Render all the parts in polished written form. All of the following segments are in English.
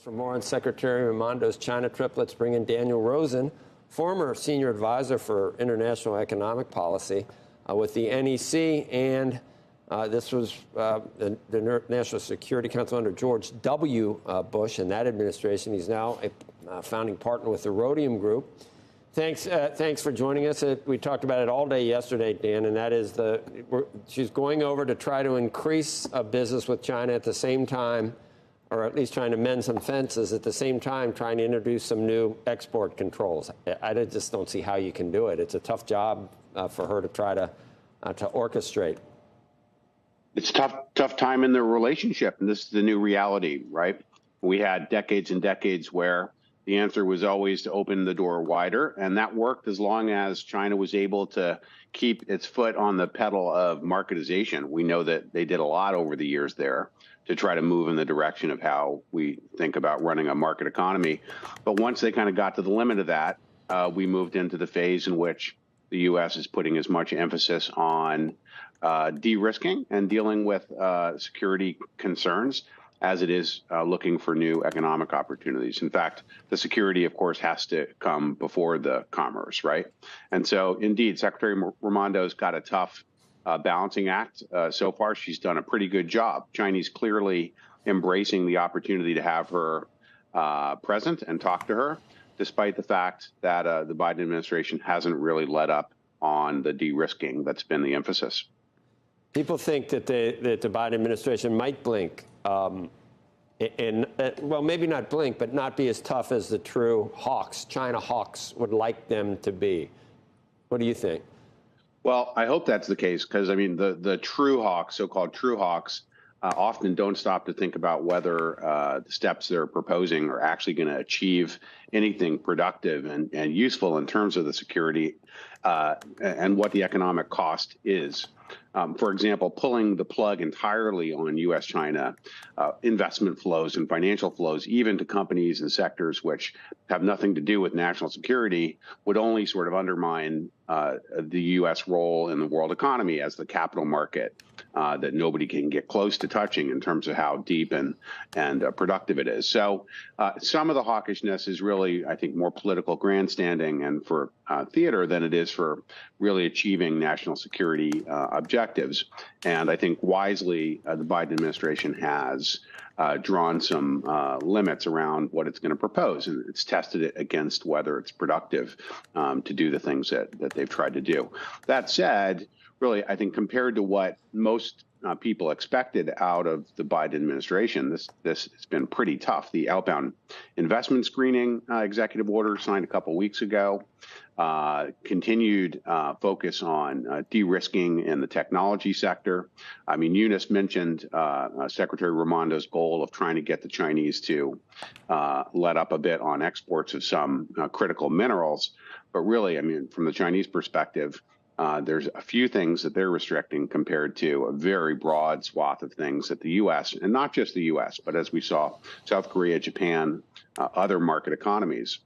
For more on Secretary Raimondo's China trip, let's bring in Daniel Rosen, former senior advisor for international economic policy with the NEC, and this was the National Security Council under George W. Bush and that administration. He's now a founding partner with the Rhodium Group. Thanks for joining us. We talked about it all day yesterday, Dan, and that is she's going over to try to increase business with China at the same time, or at least trying to mend some fences, at the same time trying to introduce some new export controls. I just don't see how you can do it. It's a tough job for her to try to orchestrate. It's tough time in their relationship, and this is the new reality, right? We had decades and decades where the answer was always to open the door wider, and that worked as long as China was able to keep its foot on the pedal of marketization. We know that they did a lot over the years there to try to move in the direction of how we think about running a market economy. But once they kind of got to the limit of that, we moved into the phase in which the U.S. is putting as much emphasis on de-risking and dealing with security concerns as it is looking for new economic opportunities. In fact, the security, of course, has to come before the commerce, right? And so, indeed, Secretary Raimondo's got a tough balancing act. So far, she's done a pretty good job. Chinese clearly embracing the opportunity to have her present and talk to her, despite the fact that the Biden administration hasn't really let up on the de-risking that's been the emphasis. People think that the Biden administration might blink, well, maybe not blink, but not be as tough as the true hawks, China hawks, would like them to be. What do you think? Well, I hope that's the case, because, I mean, the true hawks, so-called true hawks, often don't stop to think about whether the steps they're proposing are actually going to achieve anything productive and useful in terms of the security and what the economic cost is. For example, pulling the plug entirely on U.S.-China investment flows and financial flows, even to companies and sectors which have nothing to do with national security, would only sort of undermine the U.S. role in the world economy as the capital market that nobody can get close to touching in terms of how deep and productive it is. So some of the hawkishness is really, I think, more political grandstanding and for theater than it is for really achieving national security objectives. And I think wisely, the Biden administration has drawn some limits around what it's going to propose, and it's tested it against whether it's productive to do the things that they've tried to do. That said, really, I think compared to what most people expected out of the Biden administration, this has been pretty tough. The outbound investment screening executive order signed a couple weeks ago, continued focus on de-risking in the technology sector. I mean, Eunice mentioned Secretary Raimondo's goal of trying to get the Chinese to let up a bit on exports of some critical minerals. But really, I mean, from the Chinese perspective, there's a few things that they're restricting compared to a very broad swath of things that the U.S., and not just the U.S., but as we saw, South Korea, Japan, other market economies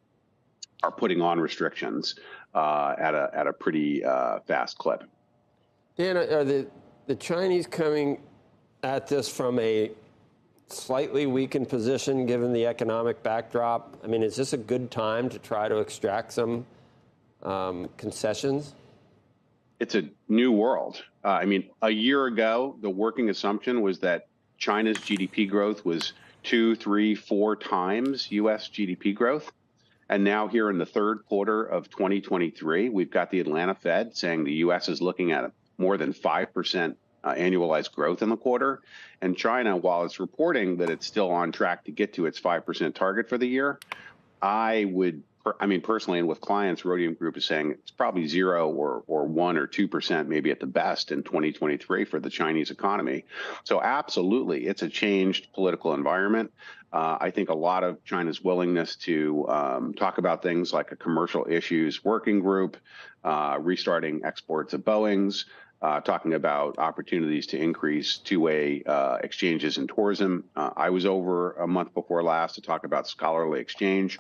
are putting on restrictions at a pretty fast clip. Dan, are the Chinese coming at this from a slightly weakened position given the economic backdrop? I mean, is this a good time to try to extract some concessions? It's a new world. I mean, a year ago, the working assumption was that China's GDP growth was 2, 3, 4 times U.S. GDP growth. And now here in the third quarter of 2023, we've got the Atlanta Fed saying the U.S. is looking at more than 5% annualized growth in the quarter. And China, while it's reporting that it's still on track to get to its 5% target for the year, I mean, personally, and with clients, Rhodium Group is saying it's probably 0 or 1 or 2%, maybe at the best in 2023 for the Chinese economy. So absolutely, it's a changed political environment. I think a lot of China's willingness to talk about things like a commercial issues working group, restarting exports of Boeings, talking about opportunities to increase two-way exchanges in tourism. I was over a month before last to talk about scholarly exchange.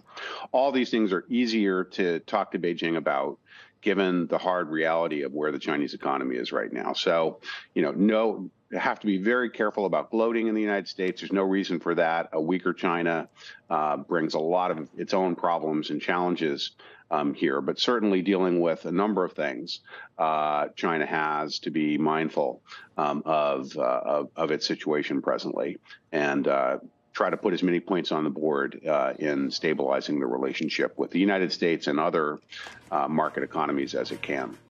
All these things are easier to talk to Beijing about given the hard reality of where the Chinese economy is right now. So, no, have to be very careful about gloating in the United States. There's no reason for that. A weaker China brings a lot of its own problems and challenges here, but certainly dealing with a number of things, China has to be mindful of its situation presently, and try to put as many points on the board in stabilizing the relationship with the United States and other market economies as it can.